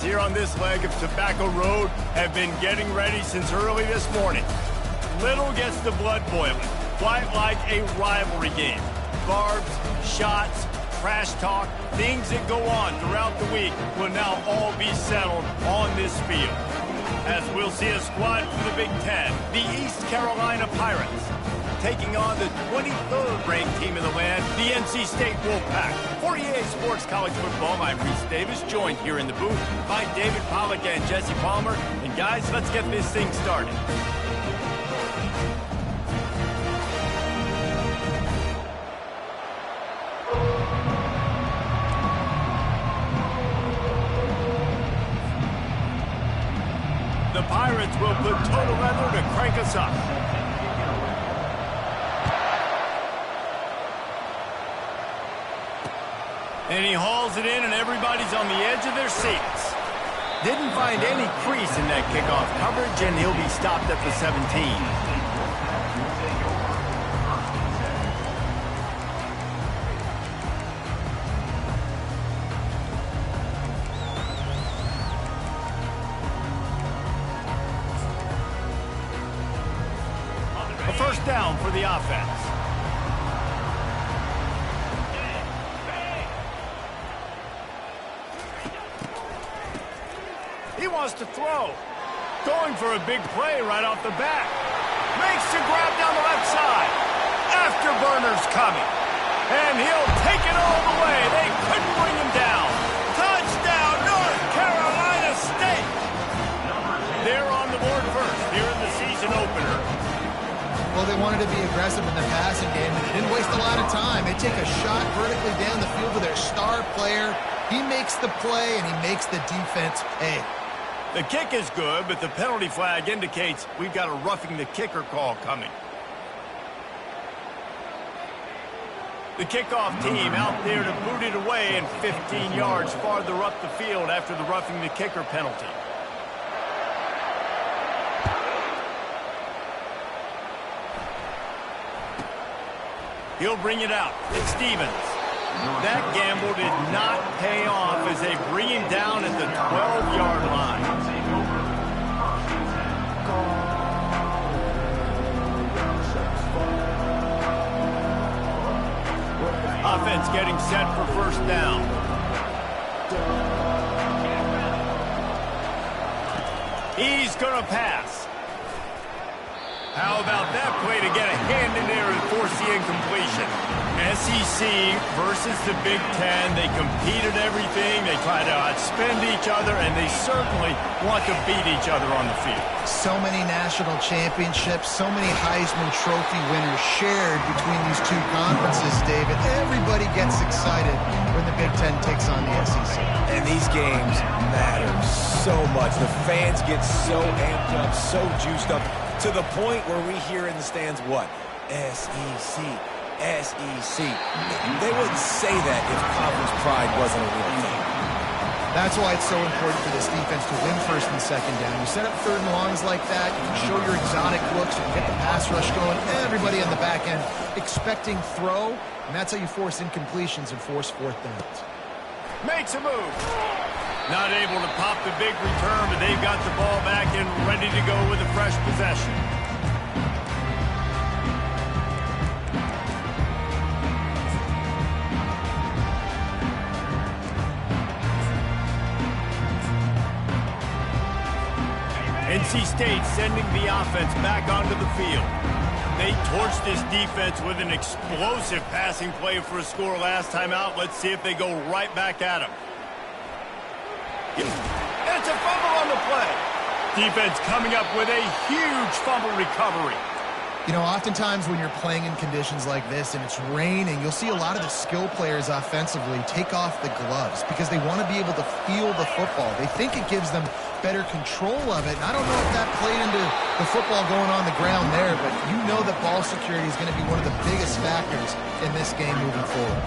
Here on this leg of Tobacco Road have been getting ready since early this morning. Little gets the blood boiling, quite like a rivalry game. Barbs, shots, trash talk, things that go on throughout the week will now all be settled on this field. As we'll see a squad from the Big Ten, the East Carolina Pirates, taking on the 23rd ranked team in the land, the NC State Wolfpack. For EA Sports College Football, I'm Reese Davis, joined here in the booth by David Pollack and Jesse Palmer. And guys, let's get this thing started. The Pirates will put total leather to crank us up. And he hauls it in, and everybody's on the edge of their seats. Didn't find any crease in that kickoff coverage, and he'll be stopped at the 17. A first down for the offense. He wants to throw. Going for a big play right off the bat. Makes the grab down the left side. Afterburner's coming. And he'll take it all the way. They couldn't bring him down. Touchdown, North Carolina State. They're on the board first here in the season opener. Well, they wanted to be aggressive in the passing game, and they didn't waste a lot of time. They take a shot vertically down the field with their star player. He makes the play, and he makes the defense pay. The kick is good, but the penalty flag indicates we've got a roughing the kicker call coming. The kickoff team out there to boot it away and 15 yards farther up the field after the roughing the kicker penalty. He'll bring it out. It's Stevens. That gamble did not pay off as they bring him down at the 12-yard line. Offense getting set for first down. He's going to pass. How about that play to get a hand in there and force the incompletion? SEC versus the Big Ten. They compete at everything. They try to outspend each other, and they certainly want to beat each other on the field. So many national championships, so many Heisman Trophy winners shared between these two conferences, David. Everybody gets excited when the Big Ten takes on the SEC. And these games matter so much. The fans get so amped up, so juiced up, to the point where we hear in the stands, what? SEC. SEC. They wouldn't say that if conference pride wasn't a real thing. That's why it's so important for this defense to win first and second down. You set up third and longs like that, you can show your exotic looks, you can get the pass rush going, everybody on the back end expecting throw, and that's how you force incompletions and force fourth downs. Makes a move. Not able to pop the big return, but they've got the ball back and ready to go with a fresh possession. NC State sending the offense back onto the field. They torched this defense with an explosive passing play for a score last time out. Let's see if they go right back at him. And it's a fumble on the play. Defense coming up with a huge fumble recovery. You know, oftentimes when you're playing in conditions like this and it's raining, you'll see a lot of the skill players offensively take off the gloves because they want to be able to feel the football. They think it gives them better control of it. And I don't know if that played into the football going on the ground there, but you know that ball security is going to be one of the biggest factors in this game moving forward.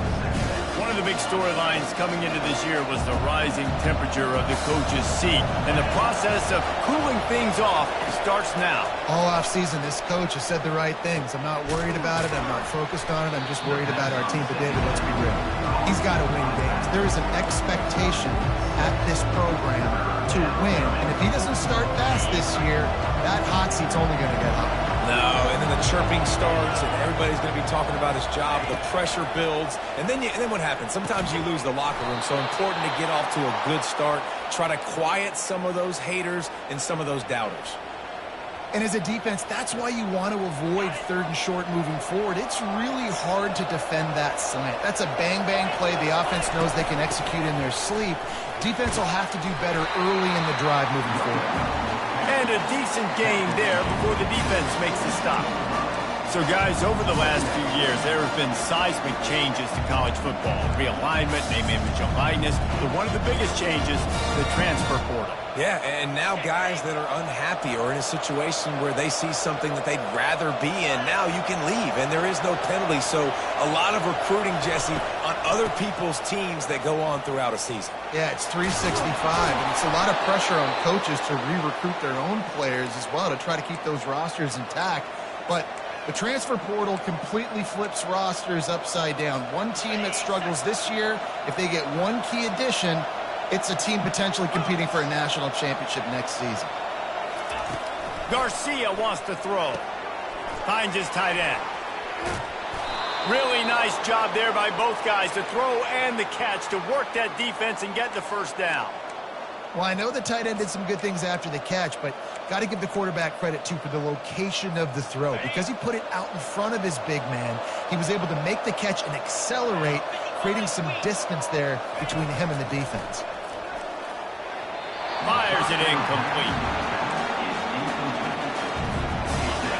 One of the big storylines coming into this year was the rising temperature of the coach's seat, and the process of cooling things off starts now. All offseason, this coach has said the right things. I'm not worried about it. I'm not focused on it. I'm just worried about our team. But David, let's be real. He's got to win games. There is an expectation at this program to win, and if he doesn't start fast this year, that hot seat's only going to get hot. No, and then the chirping starts, and everybody's going to be talking about his job. The pressure builds, and then what happens? Sometimes you lose the locker room, so important to get off to a good start. Try to quiet some of those haters and some of those doubters. And as a defense, that's why you want to avoid third and short moving forward. It's really hard to defend that slant. That's a bang-bang play. The offense knows they can execute in their sleep. Defense will have to do better early in the drive moving forward. And a decent gain there before the defense makes the stop. So, guys, over the last few years, there have been seismic changes to college football. Realignment, name, image, and likeness. But one of the biggest changes, the transfer portal. Yeah, and now guys that are unhappy or in a situation where they see something that they'd rather be in, now you can leave, and there is no penalty. So a lot of recruiting, Jesse, on other people's teams that go on throughout a season. Yeah, it's 365, and it's a lot of pressure on coaches to re-recruit their own players as well to try to keep those rosters intact. But the transfer portal completely flips rosters upside down. One team that struggles this year, if they get one key addition, it's a team potentially competing for a national championship next season. Garcia wants to throw. Finds his tight end. Really nice job there by both guys to throw and the catch to work that defense and get the first down. Well, I know the tight end did some good things after the catch, but got to give the quarterback credit, too, for the location of the throw. Because he put it out in front of his big man, he was able to make the catch and accelerate, creating some distance there between him and the defense. Fires it incomplete.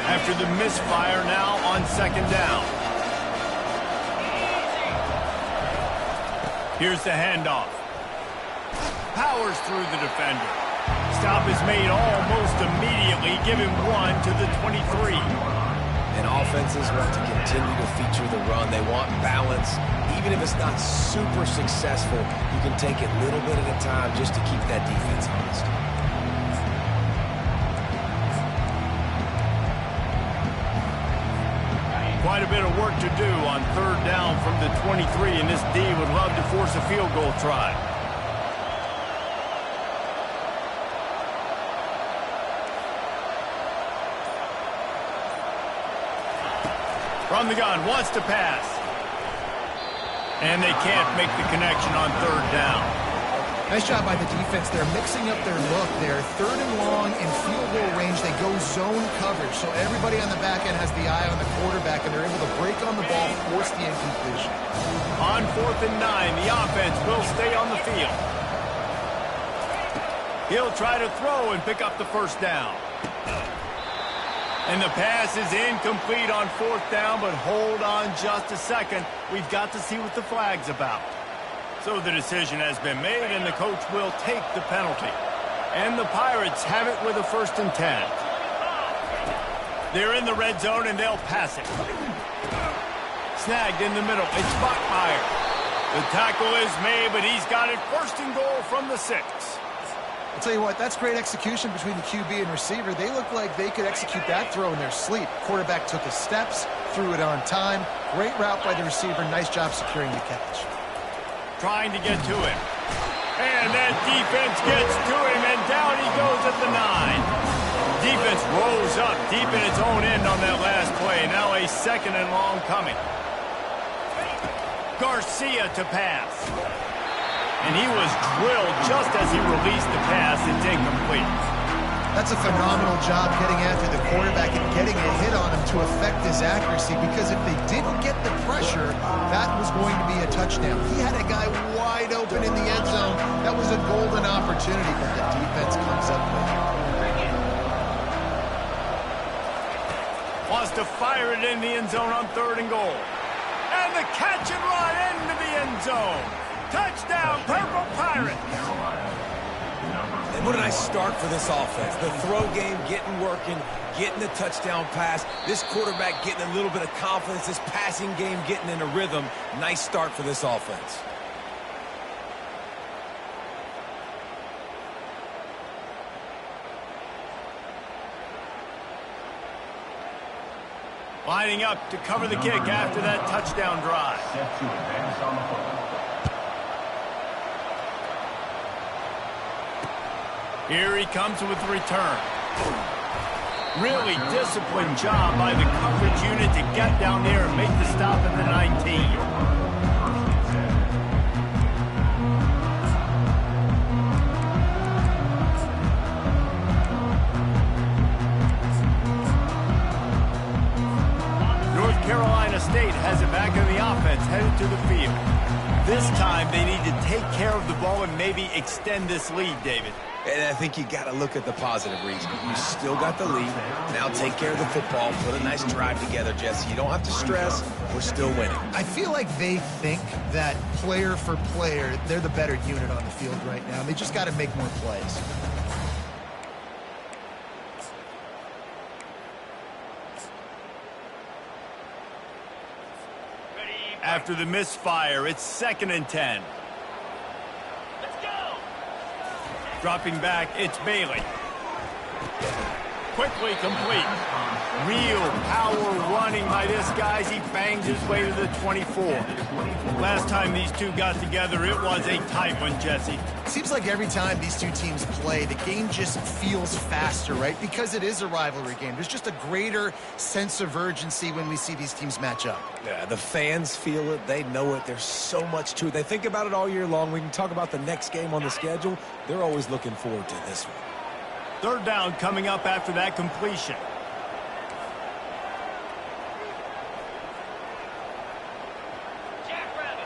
After the misfire, now on second down. Here's the handoff. Powers through the defender. Stop is made almost immediately. Give him one to the 23. And offenses want to continue to feature the run. They want balance. Even if it's not super successful, you can take it little bit at a time just to keep that defense honest. Quite a bit of work to do on third down from the 23, and this D would love to force a field goal try. From the gun, wants to pass. And they can't make the connection on third down. Nice job by the defense. They're mixing up their look. They're third and long in field goal range. They go zone coverage. So everybody on the back end has the eye on the quarterback, and they're able to break on the ball, force the incompletion. On 4th and 9, the offense will stay on the field. He'll try to throw and pick up the first down. And the pass is incomplete on 4th down, but hold on just a second. We've got to see what the flag's about. So the decision has been made, and the coach will take the penalty. And the Pirates have it with a 1st and 10. They're in the red zone, and they'll pass it. Snagged in the middle. It's Bachmeier. The tackle is made, but he's got it 1st and goal from the 6. I'll tell you what, that's great execution between the QB and receiver. They look like they could execute that throw in their sleep. Quarterback took his steps, threw it on time. Great route by the receiver. Nice job securing the catch. Trying to get to him. And that defense gets to him, and down he goes at the 9. Defense rose up deep in its own end on that last play. Now a 2nd and long coming. Garcia to pass. And he was drilled just as he released the pass. It's incomplete. That's a phenomenal job getting after the quarterback and getting a hit on him to affect his accuracy, because if they didn't get the pressure, that was going to be a touchdown. He had a guy wide open in the end zone. That was a golden opportunity, but the defense comes up with it. Wants to fire it in the end zone on 3rd and goal. And the catch and run into the end zone. Touchdown, Purple Pirates. And what a nice start for this offense. The throw game getting working, getting the touchdown pass. This quarterback getting a little bit of confidence. This passing game getting in a rhythm. Nice start for this offense. Lining up to cover the kick after that touchdown drive. Set to advance on the football. Here he comes with the return. Really disciplined job by the coverage unit to get down there and make the stop at the 19. Carolina State has it back in the offense, headed to the field. This time, they need to take care of the ball and maybe extend this lead, David. And I think you got to look at the positive reason. You still got the lead. Now take care of the football. Put a nice drive together, Jesse. You don't have to stress. We're still winning. I feel like they think that player for player, they're the better unit on the field right now. They just got to make more plays. After the misfire, it's 2nd and 10. Let's go. Dropping back, it's Bailey. Quickly complete. Real power running by this guy as he bangs his way to the 24. Last time these two got together, it was a tight one, Jesse. Seems like every time these two teams play, the game just feels faster, right? Because it is a rivalry game. There's just a greater sense of urgency when we see these teams match up. Yeah, the fans feel it. They know it. There's so much to it. They think about it all year long. We can talk about the next game on the schedule. They're always looking forward to this one. 3rd down coming up after that completion. Jackrabbit.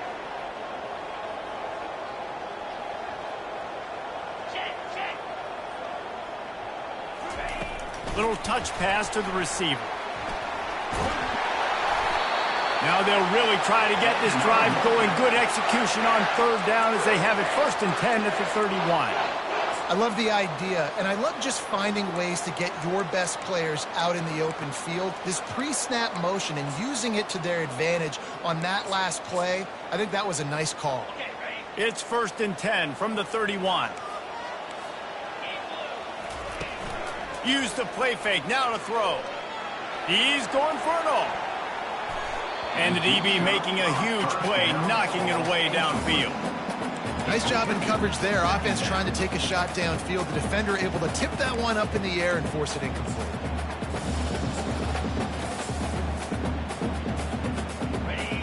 Check. Little touch pass to the receiver. Now they'll really try to get this drive going. Good execution on 3rd down as they have it 1st and 10 at the 31. I love the idea, and I love just finding ways to get your best players out in the open field. This pre-snap motion and using it to their advantage on that last play, I think that was a nice call. Okay, ready? It's 1st and 10 from the 31. Use the play fake, now to throw. He's going for it all. And the DB making a huge play, knocking it away downfield. Nice job in coverage there. Offense trying to take a shot downfield. The defender able to tip that one up in the air and force it incomplete.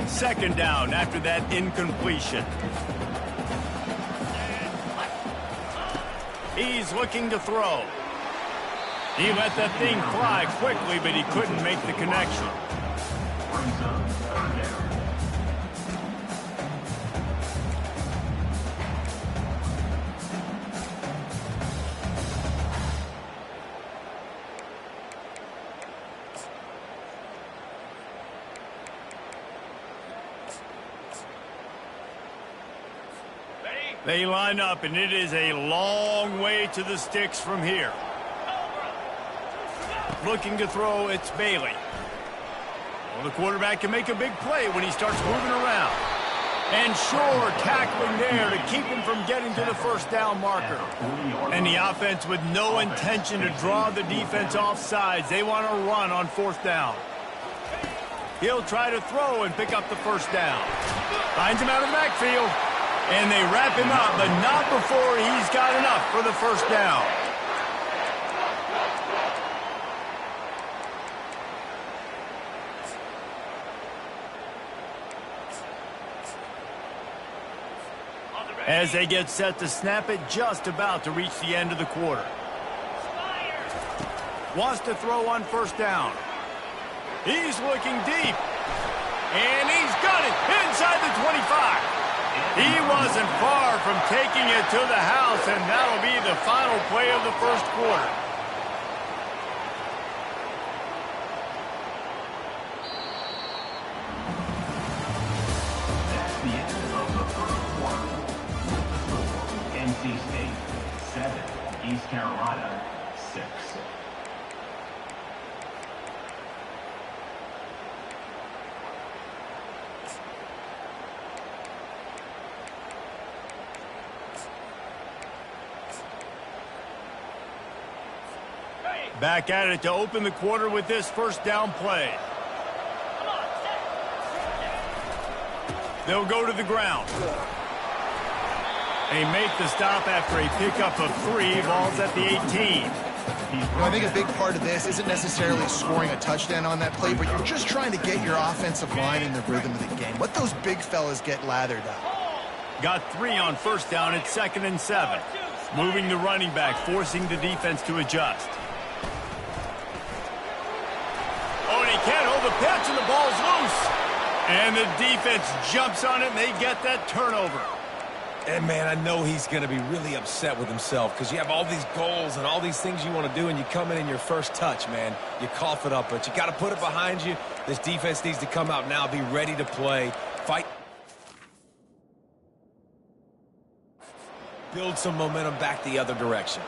2nd down after that incompletion. He's looking to throw. He let that thing fly quickly, but he couldn't make the connection. They line up, and it is a long way to the sticks from here. Looking to throw, it's Bailey. Well, the quarterback can make a big play when he starts moving around. And sure, tackling there to keep him from getting to the 1st down marker. And the offense with no intention to draw the defense off sides. They want to run on 4th down. He'll try to throw and pick up the 1st down. Finds him out of the backfield. And they wrap him up, but not before he's got enough for the 1st down. As they get set to snap it, just about to reach the end of the quarter. Wants to throw on 1st down. He's looking deep. And he's got it inside the 25. He wasn't far from taking it to the house, and that'll be the final play of the 1st quarter. That's the end of the 1st quarter. NC State 7, East Carolina, 6. Back at it to open the quarter with this first down play. They'll go to the ground. They make the stop after a pickup of 3. Ball's at the 18. I think a big part of this isn't necessarily scoring a touchdown on that play, but you're just trying to get your offensive line in the rhythm of the game. Let those big fellas get lathered up. Got 3 on first down at 2nd and 7. Moving the running back, forcing the defense to adjust. Oh, and he can't hold the pitch, and the ball's loose. And the defense jumps on it, and they get that turnover. And, man, I know he's going to be really upset with himself because you have all these goals and all these things you want to do, and you come in your first touch, man. You cough it up, but you got to put it behind you. This defense needs to come out now, be ready to play, fight. Build some momentum back the other direction.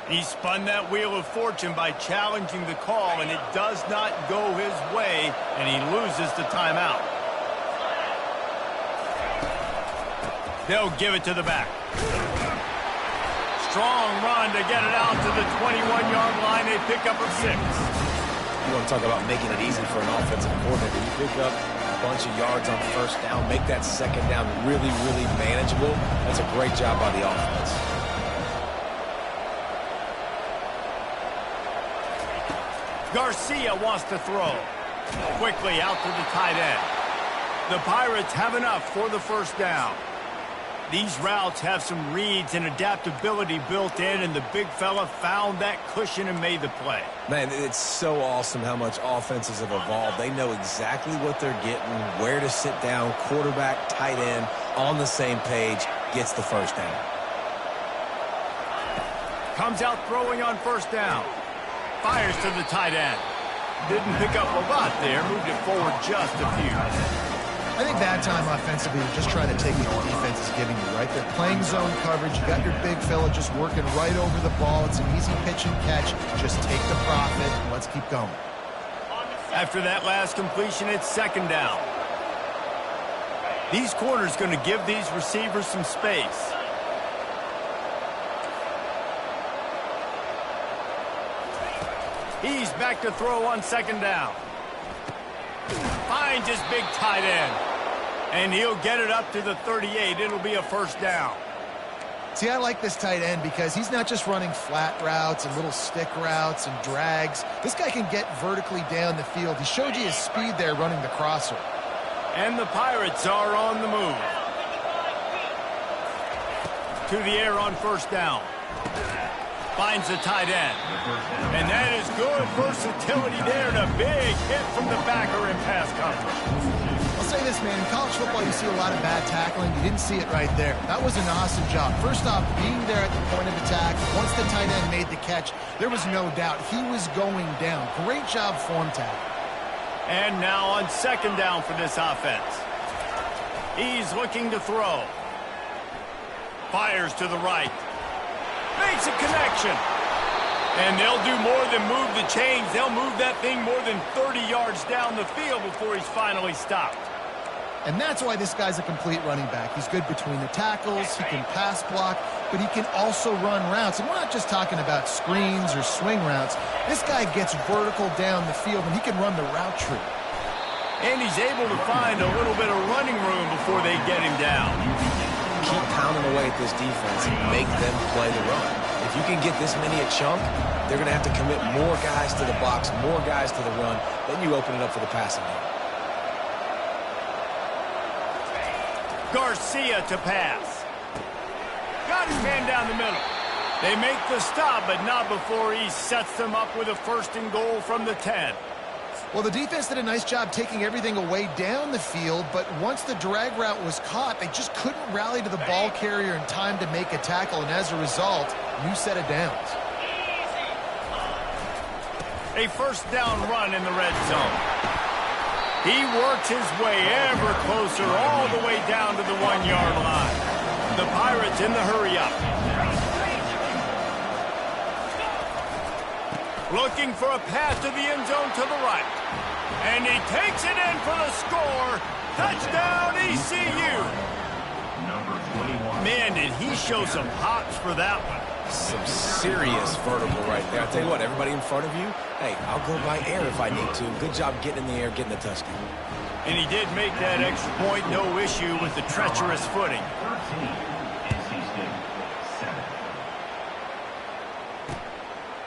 He spun that wheel of fortune by challenging the call, and it does not go his way, and he loses the timeout. They'll give it to the back. Strong run to get it out to the 21-yard line. They pick up a 6. You want to talk about making it easy for an offensive coordinator. You pick up a bunch of yards on first down, make that second down really, really manageable. That's a great job by the offense. Garcia wants to throw. Quickly out to the tight end. The Pirates have enough for the first down. These routes have some reads and adaptability built in, and the big fella found that cushion and made the play. Man, it's so awesome how much offenses have evolved. They know exactly what they're getting, where to sit down, quarterback, tight end, on the same page, gets the first down. Comes out throwing on first down. Fires to the tight end. Didn't pick up a lot there. Moved it forward just a few. I think that time offensively, you're just trying to take what the defense is giving you, right? They're playing zone coverage. You got your big fella just working right over the ball. It's an easy pitch and catch. Just take the profit and let's keep going. After that last completion, it's second down. These corners going to give these receivers some space. He's back to throw on second down. Finds his big tight end. And he'll get it up to the 38. It'll be a first down. See, I like this tight end because he's not just running flat routes and little stick routes and drags. This guy can get vertically down the field. He showed you his speed there running the crosser. And the Pirates are on the move. To the air on first down. Finds the tight end. And that is good versatility there, and a big hit from the backer in pass coverage. I'll say this, man. In college football, you see a lot of bad tackling. You didn't see it right there. That was an awesome job. First off, being there at the point of attack. Once the tight end made the catch, there was no doubt he was going down. Great job form tackle. And now on second down for this offense. He's looking to throw. Fires to the right. Makes a connection. And they'll do more than move the chains. They'll move that thing more than 30 yards down the field before he's finally stopped. And that's why this guy's a complete running back. He's good between the tackles. He can pass block, but he can also run routes. And we're not just talking about screens or swing routes. This guy gets vertical down the field, and he can run the route tree. And he's able to find a little bit of running room before they get him down. Keep pounding away at this defense and make them play the run. If you can get this many a chunk, they're going to have to commit more guys to the box, more guys to the run. Then you open it up for the passing game. Garcia to pass. Got his man down the middle. They make the stop, but not before he sets them up with a first and goal from the 10. Well, the defense did a nice job taking everything away down the field, but once the drag route was caught, they just couldn't rally to the ball carrier in time to make a tackle, and as a result, new set of downs. A first down run in the red zone. He works his way ever closer all the way down to the 1-yard line. The Pirates in the hurry-up. Looking for a pass to the end zone to the right. And he takes it in for the score. Touchdown, ECU. Number 21. Man, did he show some hops for that one. Some serious vertical right there. I'll tell you what, everybody in front of you, hey, I'll go by air if I need to. Good job getting in the air, getting the touchdown. And he did make that extra point, no issue with the treacherous footing. 13. NC State 7.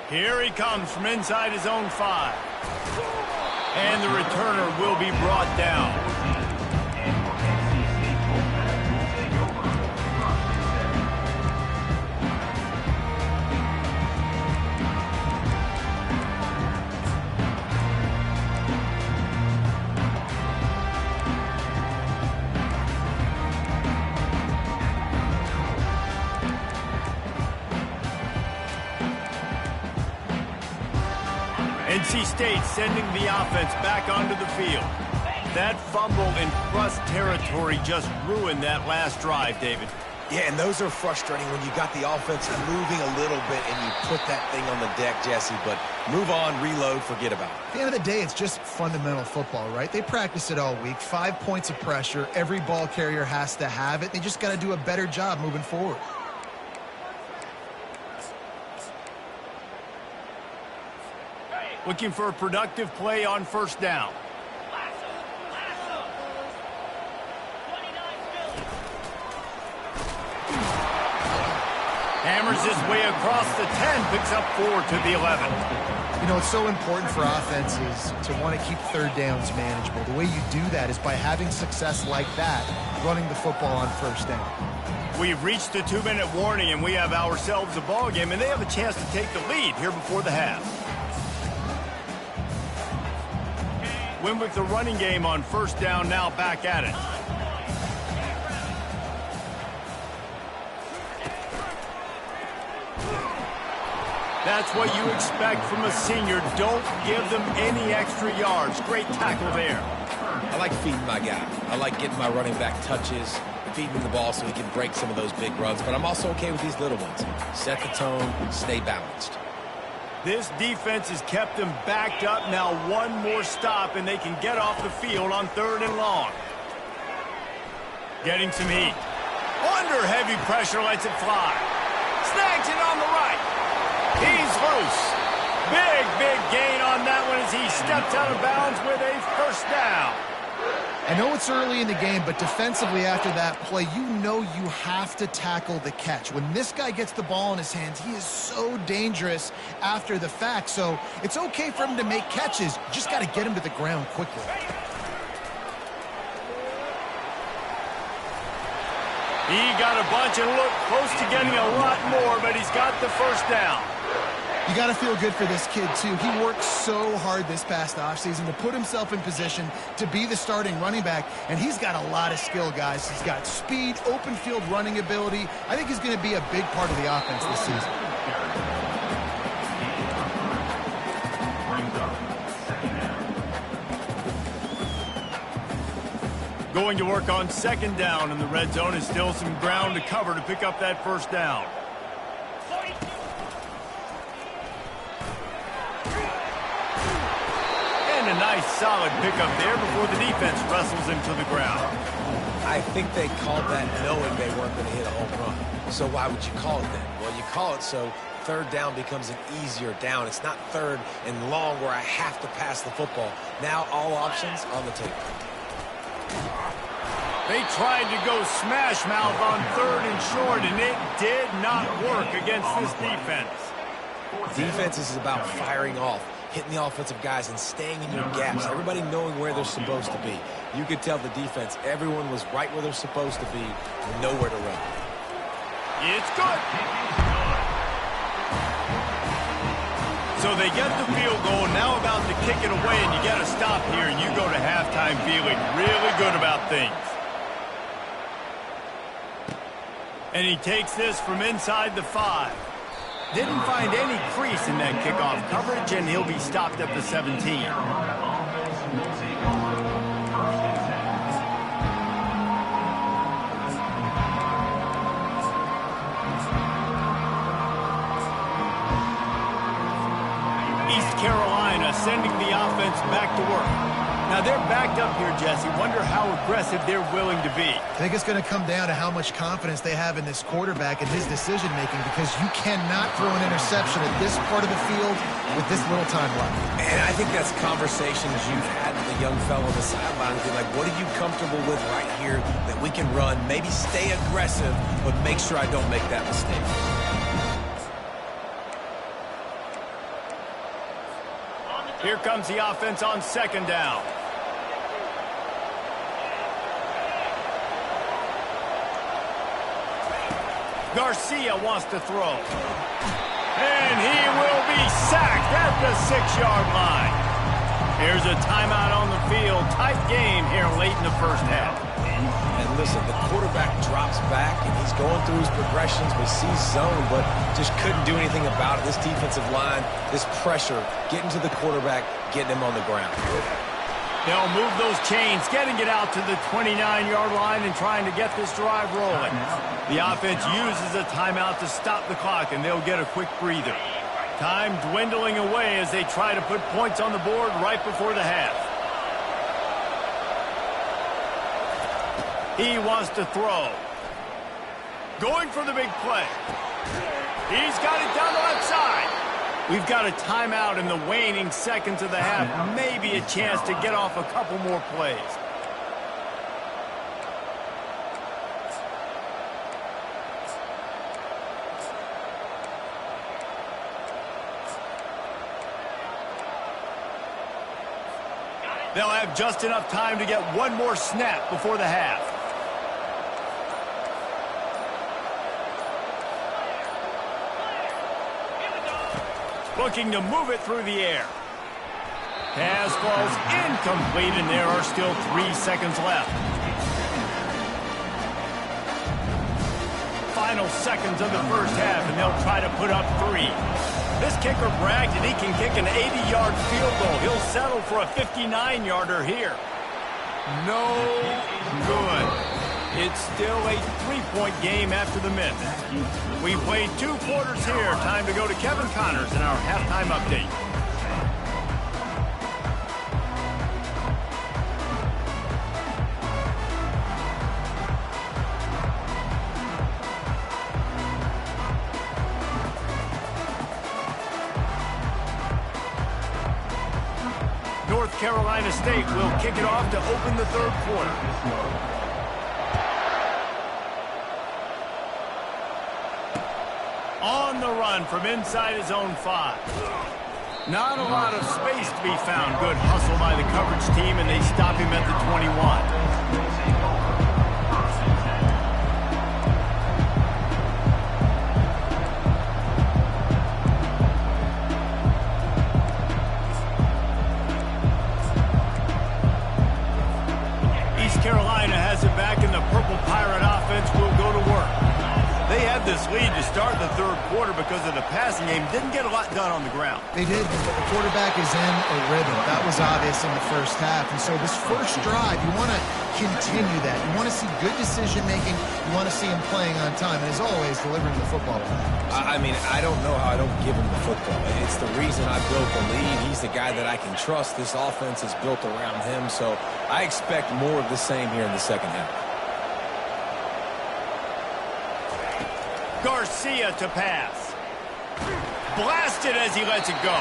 Here he comes from inside his own 5. And the returner will be brought down. NC State sending the offense back onto the field. That fumble in crust territory just ruined that last drive, David. Yeah, and those are frustrating when you got the offense moving a little bit and you put that thing on the deck, Jesse, but move on, reload, forget about it. At the end of the day, it's just fundamental football, right? They practice it all week. 5 points of pressure. Every ball carrier has to have it. They just got to do a better job moving forward. Looking for a productive play on first down. Hammers his way across the 10, picks up 4 to the 11. You know, it's so important for offenses to want to keep third downs manageable. The way you do that is by having success like that, running the football on first down. We've reached the 2-minute warning, and we have ourselves a ball game, and they have a chance to take the lead here before the half. Wimwick, the running game on first down, now back at it. That's what you expect from a senior. Don't give them any extra yards. Great tackle there. I like feeding my guy. I like getting my running back touches, feeding him the ball so he can break some of those big runs, but I'm also okay with these little ones. Set the tone, stay balanced. This defense has kept them backed up. Now one more stop, and they can get off the field on 3rd and long. Getting some heat. Under heavy pressure, lets it fly. Snags it on the right. He's loose. Big gain on that one as he steps out of bounds with a first down. I know it's early in the game, but defensively after that play, you know you have to tackle the catch. When this guy gets the ball in his hands, he is so dangerous after the fact. So it's okay for him to make catches. You just got to get him to the ground quickly. He got a bunch and looked close to getting a lot more, but he's got the first down. You got to feel good for this kid, too. He worked so hard this past offseason to put himself in position to be the starting running back, and he's got a lot of skill, guys. He's got speed, open field running ability. I think he's going to be a big part of the offense this season. Going to work on 2nd down, and the red zone is still some ground to cover to pick up that first down. And a nice solid pickup there before the defense wrestles him to the ground. I think they called that knowing they weren't going to hit a home run. So why would you call it that? Well, you call it so 3rd down becomes an easier down. It's not 3rd and long where I have to pass the football. Now all options on the table. They tried to go smash mouth on 3rd and short, and it did not work against this defense. Defense is about firing off, hitting the offensive guys and staying in your gaps, everybody knowing where they're supposed to be. You could tell the defense, everyone was right where they're supposed to be, nowhere to run. It's good. So they get the field goal, now about to kick it away, and you got to stop here, and you go to halftime feeling really good about things. And he takes this from inside the 5. Didn't find any crease in that kickoff coverage, and he'll be stopped at the 17. sending the offense back to work. Now they're backed up here, Jesse. Wonder how aggressive they're willing to be. I think it's going to come down to how much confidence they have in this quarterback and his decision-making, because you cannot throw an interception at this part of the field with this little time left. And I think that's conversations you've had with a young fellow on the sidelines. Be like, what are you comfortable with right here that we can run? Maybe stay aggressive, but make sure I don't make that mistake. Here comes the offense on second down. Garcia wants to throw. And he will be sacked at the 6-yard line. Here's a timeout on the field. Tight game here late in the first half. And listen, the quarterback drops back, and he's going through his progressions. We see zone, but just couldn't do anything about it. This defensive line, this pressure, getting to the quarterback, getting him on the ground. They'll move those chains, getting it out to the 29-yard line and trying to get this drive rolling. The offense uses a timeout to stop the clock, and they'll get a quick breather. Time dwindling away as they try to put points on the board right before the half. He wants to throw. Going for the big play. He's got it down the left side. We've got a timeout in the waning seconds of the half. Maybe a chance to get off a couple more plays. They'll have just enough time to get one more snap before the half. Looking to move it through the air. Pass falls incomplete, and there are still 3 seconds left. Final seconds of the first half, and they'll try to put up 3. This kicker bragged that he can kick an 80-yard field goal. He'll settle for a 59-yarder here. No good. It's still a 3-point game after the miss. We played 2 quarters here. Time to go to Kevin Connors in our halftime update. North Carolina State will kick it off to open the third quarter. On the run from inside his own 5. Not a lot of space to be found. Good hustle by the coverage team, and they stop him at the 21. East Carolina has it back, and the Purple Pirate offense will go to work. They had this lead to start the third quarter because of the passing game. Didn't get a lot done on the ground. They did, but the quarterback is in a rhythm. That was obvious in the first half. And so this first drive, you want to continue that. You want to see good decision-making. You want to see him playing on time. And as always, delivering the football. I mean, I don't know how I don't give him the football. It's the reason I built the lead. He's the guy that I can trust. This offense is built around him. So I expect more of the same here in the second half. Garcia to pass. Blasted as he lets it go.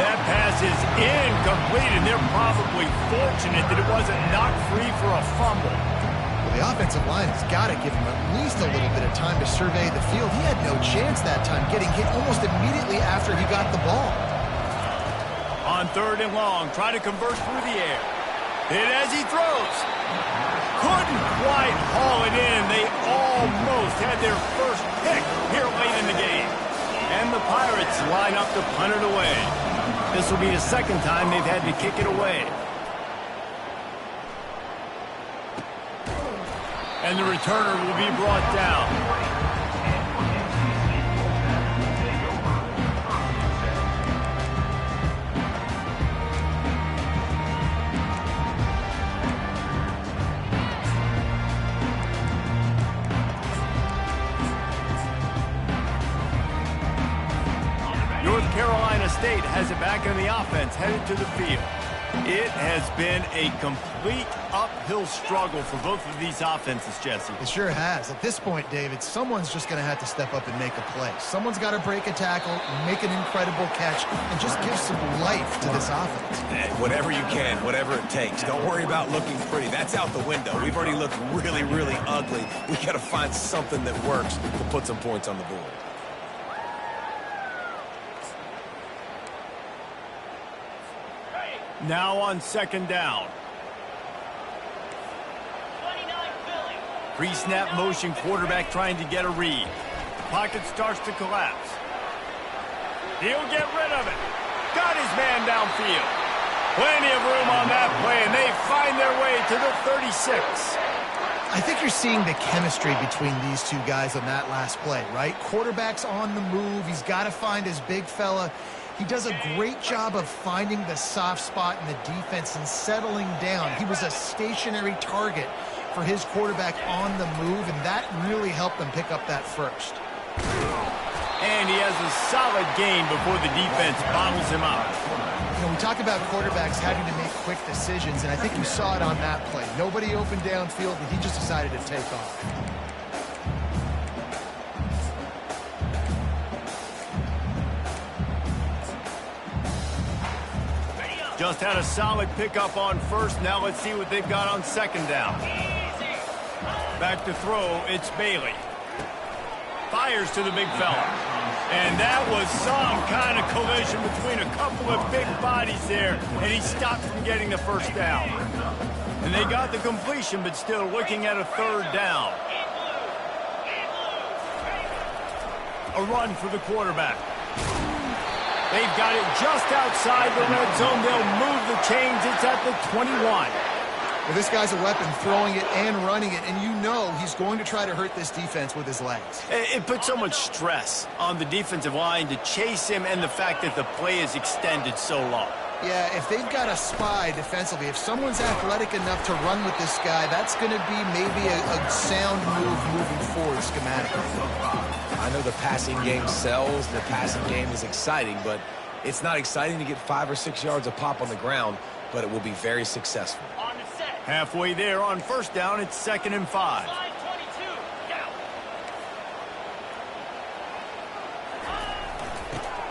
That pass is incomplete, and they're probably fortunate that it wasn't knocked free for a fumble. Well, the offensive line has got to give him at least a little bit of time to survey the field. He had no chance that time, getting hit almost immediately after he got the ball. On third and long, try to convert through the air. Hit as he throws. Couldn't quite haul it in. They almost had their first pick here late in the game. And the Pirates line up to punt it away. This will be the second time they've had to kick it away. And the returner will be brought down. North Carolina State has it back in the offense, headed to the field. It has been a complete uphill struggle for both of these offenses, Jesse. It sure has. At this point, David, someone's just going to have to step up and make a play. Someone's got to break a tackle, make an incredible catch, and just give some life to this offense. And whatever you can, whatever it takes. Don't worry about looking pretty. That's out the window. We've already looked really, really ugly. We got to find something that works to put some points on the board. Now on second down. Pre-snap motion, quarterback trying to get a read. Pocket starts to collapse. He'll get rid of it. Got his man downfield. Plenty of room on that play, and they find their way to the 36. I think you're seeing the chemistry between these two guys on that last play, right? Quarterback's on the move. He's got to find his big fella. He does a great job of finding the soft spot in the defense and settling down. He was a stationary target for his quarterback on the move, and that really helped them pick up that first. And he has a solid gain before the defense bottles him up. You know, we talk about quarterbacks having to make quick decisions, and I think you saw it on that play. Nobody opened downfield, and he just decided to take off. Just had a solid pickup on first. Now let's see what they've got on second down. Back to throw, it's Bailey. Fires to the big fella. And that was some kind of collision between a couple of big bodies there, and he stopped from getting the first down. And they got the completion, but still looking at a third down. A run for the quarterback. They've got it just outside the red zone. They'll move the chains. It's at the 21. Well, this guy's a weapon, throwing it and running it, and you know he's going to try to hurt this defense with his legs. It puts so much stress on the defensive line to chase him, and the fact that the play is extended so long. Yeah, if they've got a spy defensively, if someone's athletic enough to run with this guy, that's going to be maybe a sound move moving forward schematically. I know the passing game sells, the passing game is exciting, but it's not exciting to get 5 or 6 yards of pop on the ground, but it will be very successful. Halfway there on first down, it's 2nd and 5.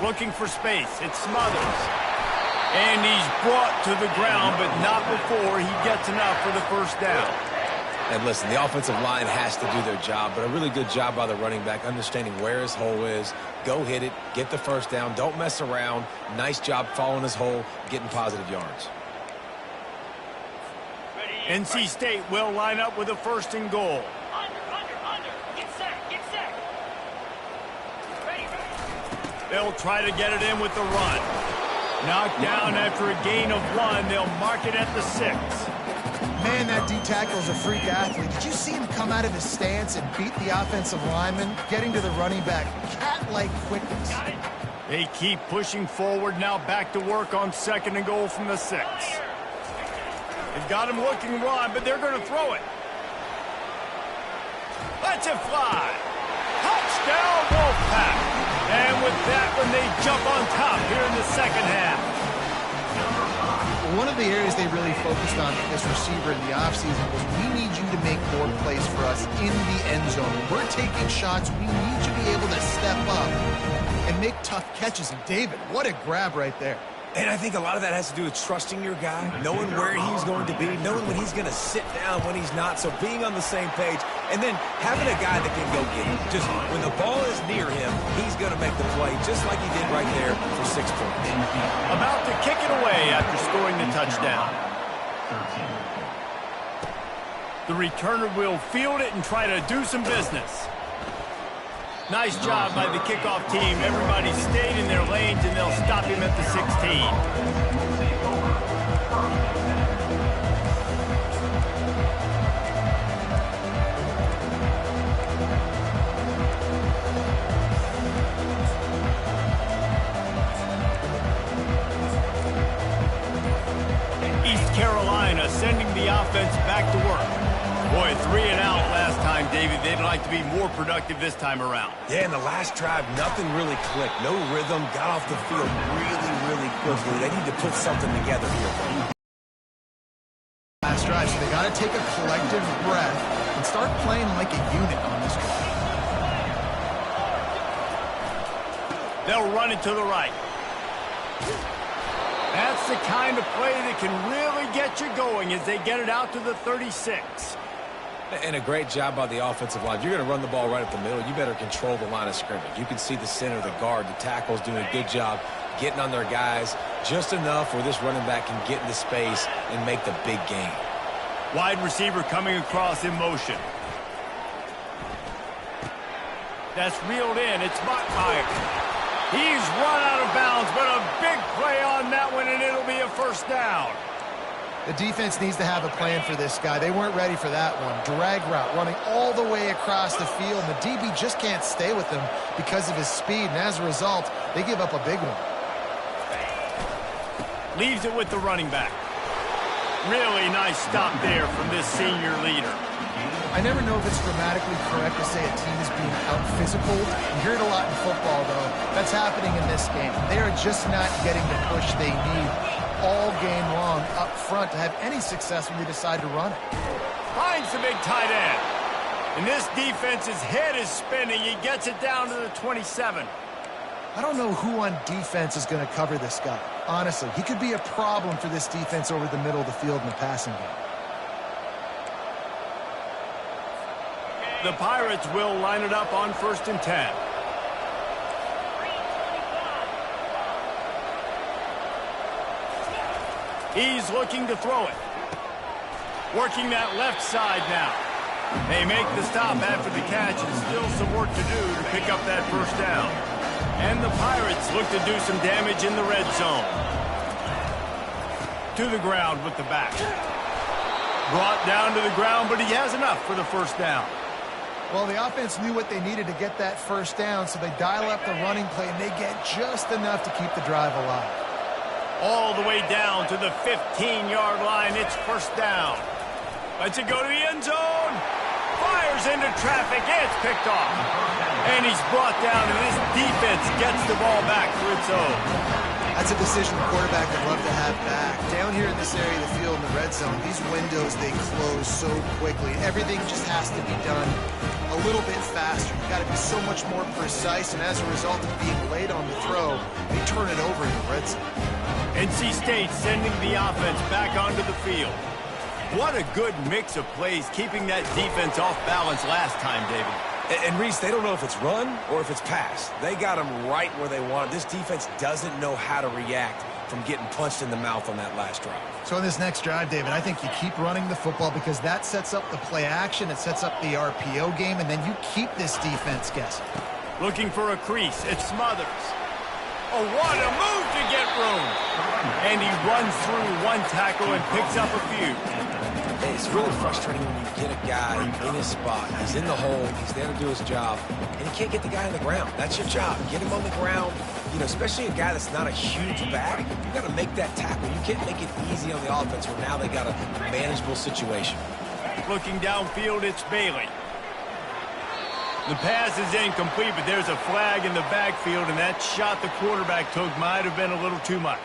Looking for space, it's Smothers. And he's brought to the ground, but not before he gets enough for the first down. And listen, the offensive line has to do their job, but a really good job by the running back understanding where his hole is. Go hit it, get the first down, don't mess around. Nice job following his hole, getting positive yards. NC State will line up with a 1st and goal. Under. Get set. Ready. They'll try to get it in with the run. Knocked down after a gain of 1. They'll mark it at the 6. Man, that D-tackle is a freak athlete. Did you see him come out of his stance and beat the offensive lineman, getting to the running back? Cat-like quickness. They keep pushing forward, now back to work on 2nd and goal from the 6. They've got him looking run, but they're going to throw it. Let's it fly. Touchdown, Wolfpack. And with that one, they jump on top here in the second half. One of the areas they really focused on with this receiver in the offseason was we need you to make more plays for us in the end zone. We're taking shots. We need you to be able to step up and make tough catches. And David, what a grab right there. And I think a lot of that has to do with trusting your guy, knowing where he's going to be, knowing when he's going to sit down, when he's not, so being on the same page, and then having a guy that can go get it. Just when the ball is near him, he's going to make the play, just like he did right there for 6 points. About to kick it away after scoring the touchdown. The returner will field it and try to do some business. Nice job by the kickoff team. Everybody stayed in their lanes, and they'll stop him at the 16. East Carolina sending the offense back to work. Boy, 3 and out last time David, they'd like to be more productive this time around. Yeah, in the last drive, nothing really clicked. No rhythm, got off the field really quickly. They need to put something together here. Last drive, so they got to take a collective breath and start playing like a unit on this drive. They'll run it to the right. That's the kind of play that can really get you going as they get it out to the 36. And a great job by the offensive line. You're going to run the ball right up the middle. You better control the line of scrimmage. You can see the center, the guard, the tackles doing a good job getting on their guys just enough where this running back can get into space and make the big gain. Wide receiver coming across in motion. That's reeled in. It's Bachmeier. He's run out of bounds, but a big play on that one, and it'll be a first down. The defense needs to have a plan for this guy. They weren't ready for that one. Drag route running all the way across the field. And the DB just can't stay with him because of his speed. And as a result, they give up a big one. Leaves it with the running back. Really nice stop there from this senior leader. I never know if it's grammatically correct to say a team is being out-physical. You hear it a lot in football, though. That's happening in this game. They are just not getting the push they need all game long up front to have any success when they decide to run it. Finds the big tight end. And this defense's head is spinning. He gets it down to the 27. I don't know who on defense is going to cover this guy. Honestly, he could be a problem for this defense over the middle of the field in the passing game. The Pirates will line it up on 1st and 10. He's looking to throw it. Working that left side now. They make the stop after the catch, and still some work to do to pick up that first down. And the Pirates look to do some damage in the red zone. To the ground with the back. Brought down to the ground, but he has enough for the first down. Well, the offense knew what they needed to get that first down, so they dial up the running play, and they get just enough to keep the drive alive. All the way down to the 15-yard line. It's first down. Lets it go to the end zone. Fires into traffic. It's picked off. And he's brought down, and this defense gets the ball back for its own. That's a decision the quarterback would love to have back. Down here in this area of the field in the red zone, these windows, they close so quickly. Everything just has to be done a little bit faster. You've got to be so much more precise, and as a result of being late on the throw, they turn it over in the red zone. NC State sending the offense back onto the field. What a good mix of plays, keeping that defense off balance last time, David. And Reese, they don't know if it's run or if it's pass. They got them right where they want it. This defense doesn't know how to react from getting punched in the mouth on that last drive. So in this next drive, David, I think you keep running the football because that sets up the play action, it sets up the RPO game, and then you keep this defense guessing. Looking for a crease. It's Smothers. Oh, what a move to get room. And he runs through one tackle and picks up a few. It's really frustrating when you get a guy in his spot. He's in the hole. He's there to do his job. And he can't get the guy on the ground. That's your job. Get him on the ground. You know, especially a guy that's not a huge back. You got to make that tackle. You can't make it easy on the offense where now they got a manageable situation. Looking downfield, it's Bailey. The pass is incomplete, but there's a flag in the backfield, and that shot the quarterback took might have been a little too much.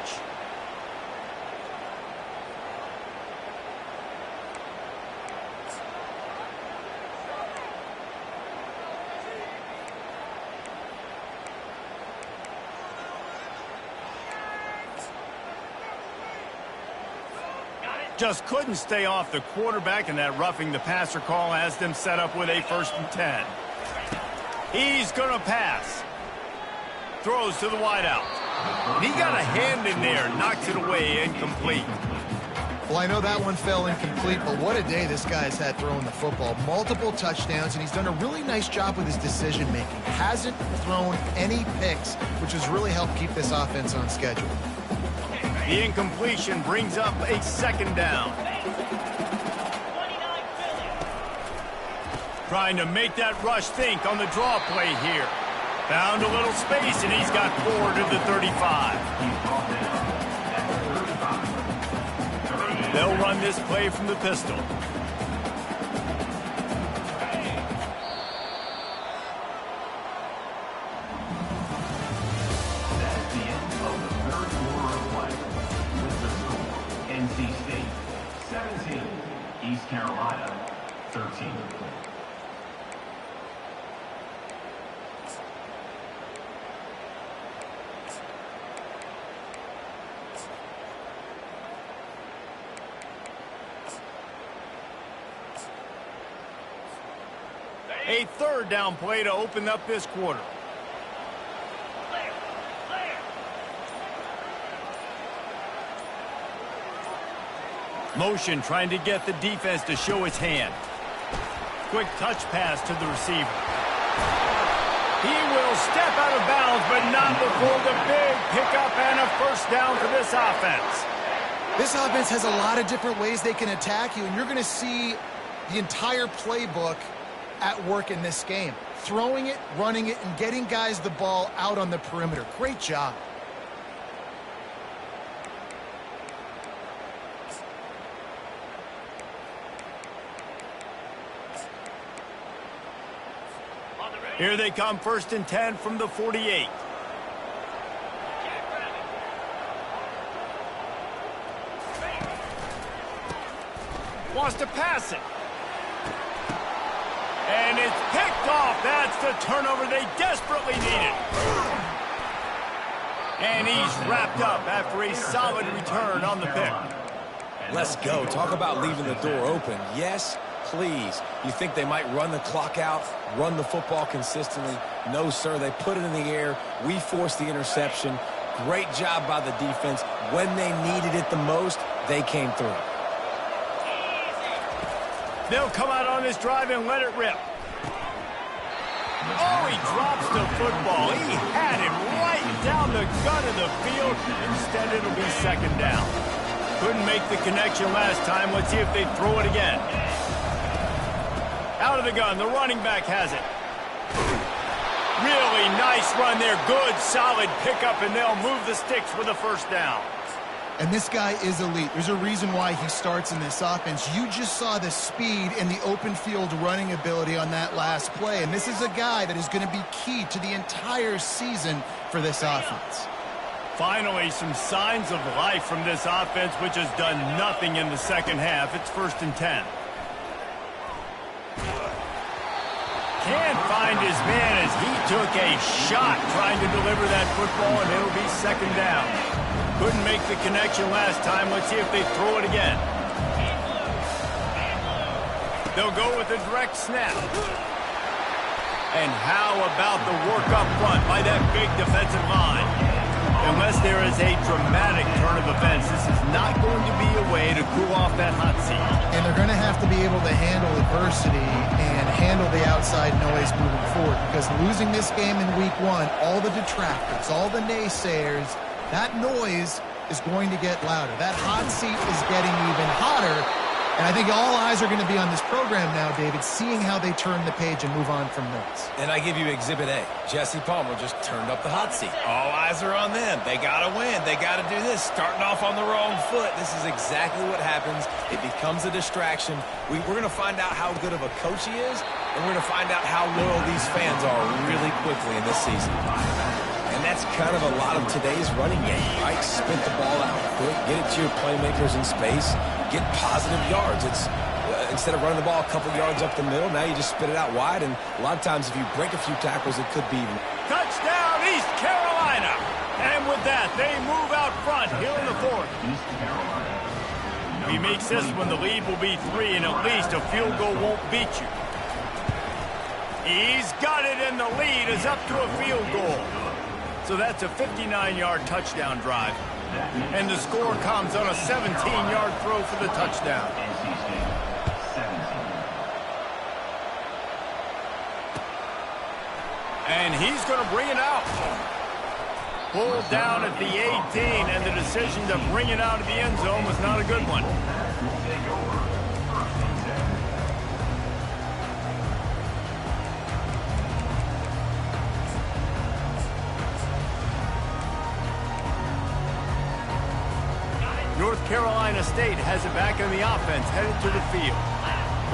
Just couldn't stay off the quarterback, and that roughing the passer call has them set up with a 1st and 10. He's going to pass. Throws to the wideout. And he got a hand in there, knocks it away, incomplete. Well, I know that one fell incomplete, but what a day this guy's had throwing the football. Multiple touchdowns, and he's done a really nice job with his decision-making. Hasn't thrown any picks, which has really helped keep this offense on schedule. The incompletion brings up a 2nd down. Trying to make that rush think on the draw play here. Found a little space, and he's got 4 to the 35. They'll run this play from the pistol. A third down play to open up this quarter. Clear. Clear. Motion trying to get the defense to show its hand. Quick touch pass to the receiver. He will step out of bounds, but not before the big pickup and a first down for this offense. This offense has a lot of different ways they can attack you, and you're going to see the entire playbook at work in this game. Throwing it, running it, and getting guys the ball out on the perimeter. Great job. On the ready. Here they come, 1st and 10 from the 48. Jackrabbit. Ready. Wants to pass it. And it's picked off. That's the turnover they desperately needed. And he's wrapped up after a solid return on the pick. Let's go. Talk about leaving the door open. Yes, please. You think they might run the clock out, run the football consistently? No, sir. They put it in the air. We forced the interception. Great job by the defense. When they needed it the most, they came through. They'll come out on this drive and let it rip. Oh, he drops the football. He had him right down the gut of the field. Instead, it'll be 2nd down. Couldn't make the connection last time. Let's see if they throw it again. Out of the gun. The running back has it. Really nice run there. Good, solid pickup, and they'll move the sticks for the first down. And this guy is elite. There's a reason why he starts in this offense. You just saw the speed and the open field running ability on that last play. And this is a guy that is going to be key to the entire season for this offense. Finally, some signs of life from this offense, which has done nothing in the second half. It's 1st and 10. Can't find his man as he took a shot trying to deliver that football, and it'll be 2nd down. Couldn't make the connection last time. Let's see if they throw it again. They'll go with a direct snap. And how about the work up front by that big defensive line? Unless there is a dramatic turn of events, this is not going to be a way to cool off that hot seat. And they're going to have to be able to handle adversity and handle the outside noise moving forward. Because losing this game in week 1, all the detractors, all the naysayers, that noise is going to get louder. That hot seat is getting even hotter. And I think all eyes are going to be on this program now, David, seeing how they turn the page and move on from noise. And I give you Exhibit A. Jesse Palmer just turned up the hot seat. All eyes are on them. They got to win. They got to do this. Starting off on the wrong foot. This is exactly what happens. It becomes a distraction. We're going to find out how good of a coach he is, and we're going to find out how loyal these fans are really quickly in this season. And that's kind of a lot of today's running game, right? Spit the ball out quick, get it to your playmakers in space, get positive yards. It's instead of running the ball a couple yards up the middle, now you just spit it out wide, and a lot of times if you break a few tackles, it could be even. Touchdown, East Carolina! And with that, they move out front here in the 4th. If he makes this one, the lead will be 3, and at least a field goal won't beat you. He's got it, and the lead is up to a field goal. So that's a 59-yard touchdown drive. And the score comes on a 17-yard throw for the touchdown. And he's going to bring it out. Pulled down at the 18, and the decision to bring it out of the end zone was not a good one. North Carolina State has it back on the offense, headed to the field.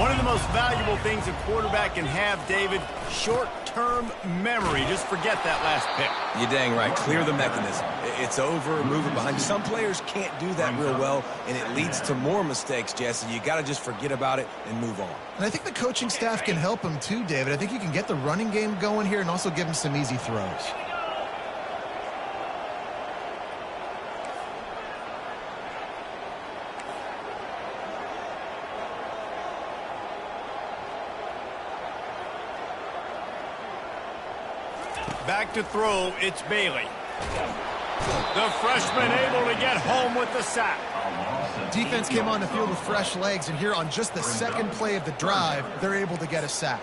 One of the most valuable things a quarterback can have, David, short-term memory. Just forget that last pick. You're dang right. Clear the mechanism. It's over, move it behind you. Some players can't do that real well, and it leads to more mistakes, Jesse. You got to just forget about it and move on. And I think the coaching staff can help him too, David. I think you can get the running game going here and also give him some easy throws. Back to throw, it's Bailey. The freshman able to get home with the sack. Defense came on the field with fresh legs, and here on just the second play of the drive, they're able to get a sack.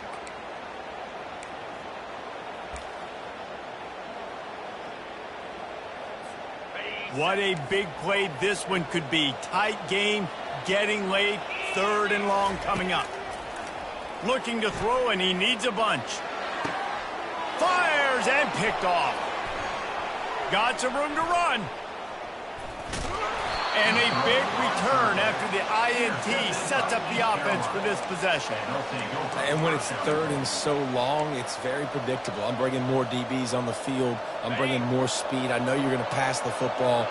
What a big play this one could be. Tight game, getting late, 3rd and long coming up. Looking to throw, and he needs a bunch. Fires and picked off. Got some room to run. And a big return after the INT sets up the offense for this possession. And when it's 3rd and so long, it's very predictable. I'm bringing more DBs on the field. I'm bringing more speed. I know you're going to pass the football.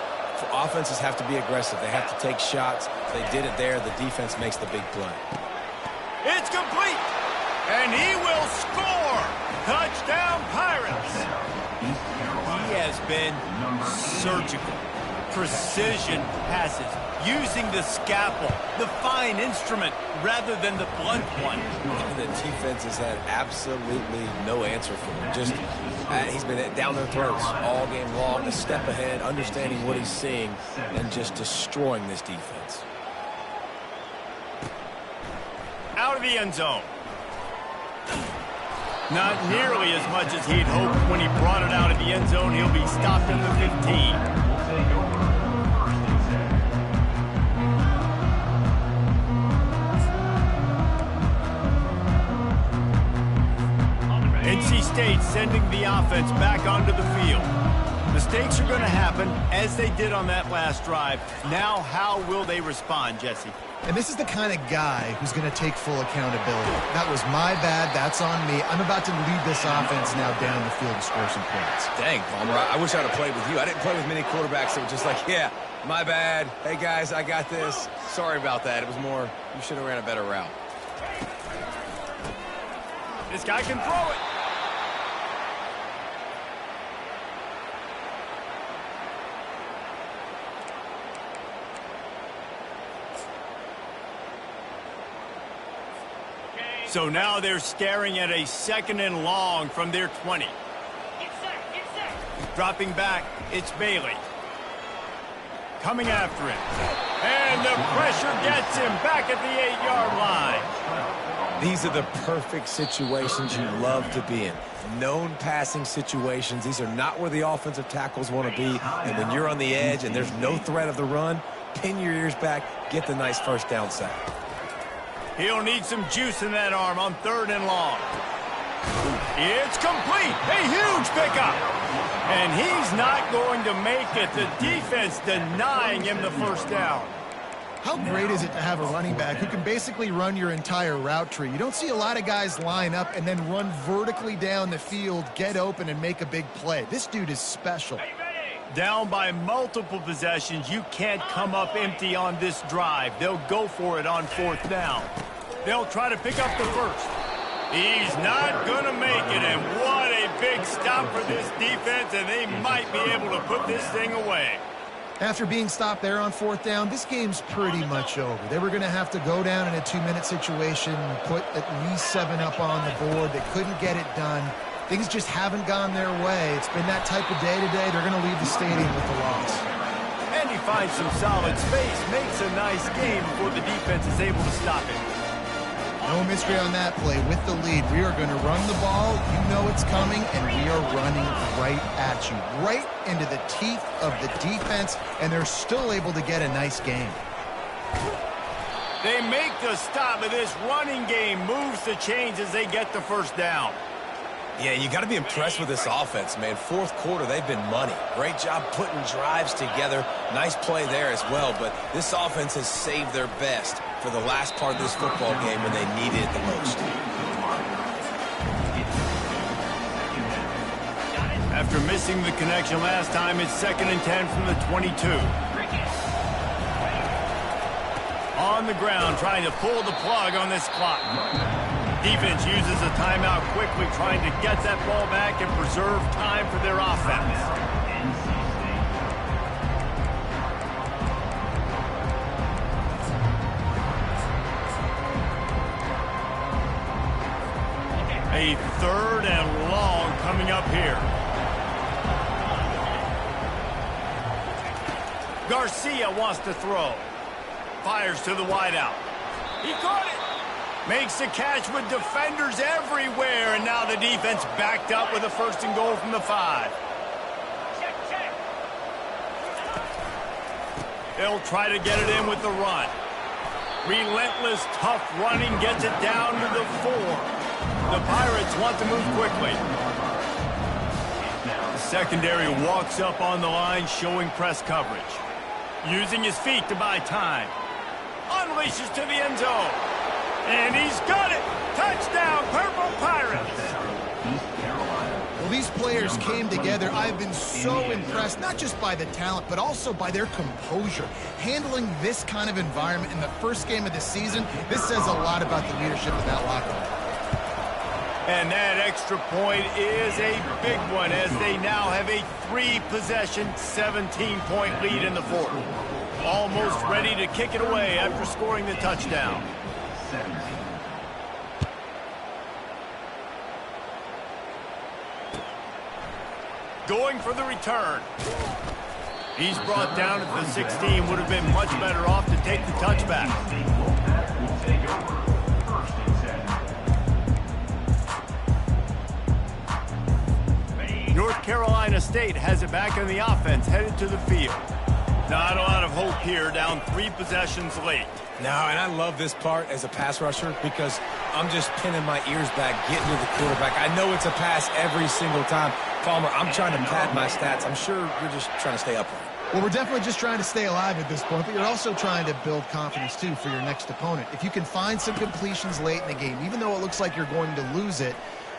Offenses have to be aggressive. They have to take shots. They did it there. The defense makes the big play. It's complete. And he will score. Touchdown, Pirates. He has been surgical. Precision passes, using the scalpel, the fine instrument, rather than the blunt one. The defense has had absolutely no answer for him. Just, he's been down their throats all game long, a step ahead, understanding what he's seeing, and just destroying this defense. Out of the end zone. Not nearly as much as he'd hoped when he brought it out of the end zone. He'll be stopped at the 15. NC State sending the offense back onto the field. Mistakes are going to happen, as they did on that last drive. Now, how will they respond, Jesse? And this is the kind of guy who's going to take full accountability. That was my bad. That's on me. I'm about to lead this offense now down the field and score some points. Dang, Palmer, I wish I'd have played with you. I didn't play with many quarterbacks that were just like, yeah, my bad. Hey, guys, I got this. Sorry about that. It was more, you should have ran a better route. This guy can throw it. So now they're staring at a 2nd and long from their 20. Get set. Dropping back, it's Bailey. Coming after him. And the pressure gets him back at the 8-yard line. These are the perfect situations you love to be in. Known passing situations. These are not where the offensive tackles want to be. And when you're on the edge and there's no threat of the run, pin your ears back, get the nice 1st down sack. He'll need some juice in that arm on 3rd and long. It's complete. A huge pickup. And he's not going to make it. The defense denying him the 1st down. How great is it to have a running back who can basically run your entire route tree? You don't see a lot of guys line up and then run vertically down the field, get open, and make a big play. This dude is special. Down by multiple possessions, you can't come up empty on this drive. They'll go for it on 4th down. They'll try to pick up the 1st. He's not going to make it, and what a big stop for this defense, and they might be able to put this thing away. After being stopped there on 4th down, this game's pretty much over. They were going to have to go down in a 2-minute situation, put at least 7 up on the board. They couldn't get it done. Things just haven't gone their way. It's been that type of day today. They're going to leave the stadium with the loss. And he finds some solid space, makes a nice game before the defense is able to stop it. No mystery on that play. With the lead, we are going to run the ball. You know it's coming, and we are running right at you, right into the teeth of the defense, and they're still able to get a nice game. They make the stop, but this running game moves the chains as they get the 1st down. Yeah, you got to be impressed with this offense, man. 4th quarter, they've been money. Great job putting drives together. Nice play there as well, but this offense has saved their best for the last part of this football game when they needed it the most. After missing the connection last time, it's 2nd and 10 from the 22. On the ground, trying to pull the plug on this clock. Defense uses a timeout quickly, trying to get that ball back and preserve time for their offense. A 3rd and long coming up here. Garcia wants to throw. Fires to the wideout. He caught it. Makes the catch with defenders everywhere, and now the defense backed up with a 1st and goal from the 5. Check, check. They'll try to get it in with the run. Relentless, tough running gets it down to the 4. The Pirates want to move quickly. The secondary walks up on the line, showing press coverage. Using his feet to buy time. Unleashes to the end zone. And he's got it! Touchdown, Purple Pirates! Well, these players came together. I've been so impressed, not just by the talent, but also by their composure. Handling this kind of environment in the first game of the season, this says a lot about the leadership of that locker room. And that extra point is a big one, as they now have a 3-possession, 17-point lead in the 4th. Almost ready to kick it away after scoring the touchdown. Going for the return. He's brought down at the 16. Would have been much better off to take the touchback. North Carolina State has it back in the offense, headed to the field. Not a lot of hope here, down 3 possessions late. No, and I love this part as a pass rusher because I'm just pinning my ears back, getting to the quarterback. I know it's a pass every single time. Palmer, I'm trying to pad my stats. I'm sure you're just trying to stay upright. Well, we're definitely just trying to stay alive at this point, but you're also trying to build confidence, too, for your next opponent. If you can find some completions late in the game, even though it looks like you're going to lose it,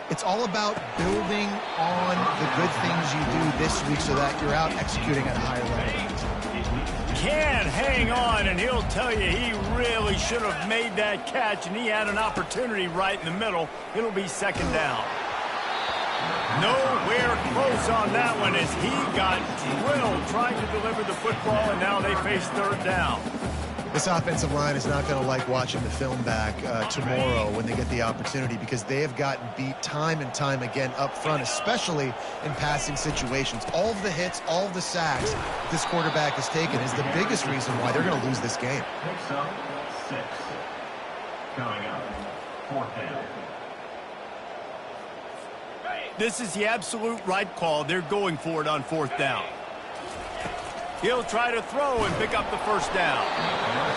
it's all about building on the good things you do this week so that you're out executing at a higher level. Can hang on, and he'll tell you he really should have made that catch, and he had an opportunity right in the middle. It'll be 2nd down. Nowhere close on that one as he got drilled trying to deliver the football, and now they face 3rd down. This offensive line is not going to like watching the film back tomorrow when they get the opportunity, because they have gotten beat time and time again up front, especially in passing situations. All of the hits, all of the sacks this quarterback has taken is the biggest reason why they're going to lose this game. Picks up 6. Coming up, 4th down. This is the absolute right call. They're going for it on 4th down. He'll try to throw and pick up the 1st down.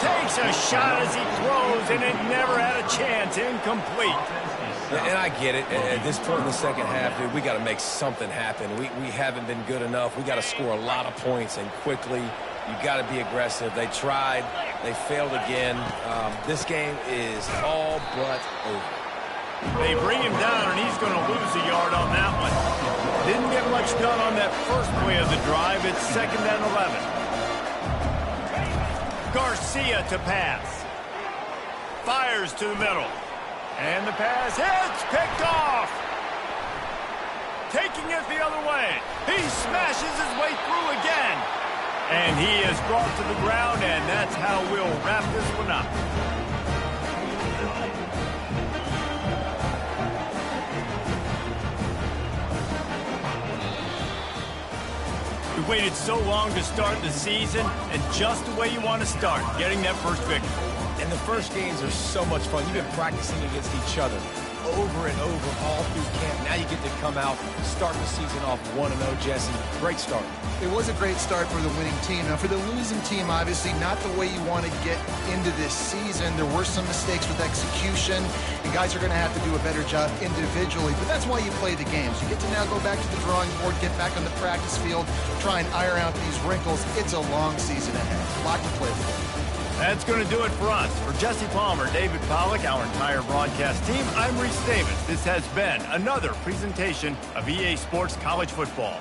Takes a shot as he throws, and it never had a chance. Incomplete. And I get it. At this point in the second half, dude, we got to make something happen. We haven't been good enough. We got to score a lot of points and quickly. You got to be aggressive. They tried. They failed again. This game is all but over. They bring him down, and he's going to lose a yard on that one. Didn't get much done on that first play of the drive. It's 2nd and 11. Garcia to pass. Fires to the middle. And the pass hits, picked off. Taking it the other way. He smashes his way through again. And he is brought to the ground, and that's how we'll wrap this one up. We waited so long to start the season, and just the way you want to start, getting that first victory. And the first games are so much fun. You've been practicing against each other over and over all through camp. Now you get to come out, start the season off 1-0, Jesse. Great start. It was a great start for the winning team. Now, for the losing team, obviously, not the way you want to get into this season. There were some mistakes with execution, and guys are going to have to do a better job individually. But that's why you play the games. You get to now go back to the drawing board, get back on the practice field, try and iron out these wrinkles. It's a long season ahead. A lot to play for. That's going to do it for us. For Jesse Palmer, David Pollack, our entire broadcast team, I'm Reese Davis. This has been another presentation of EA Sports College Football.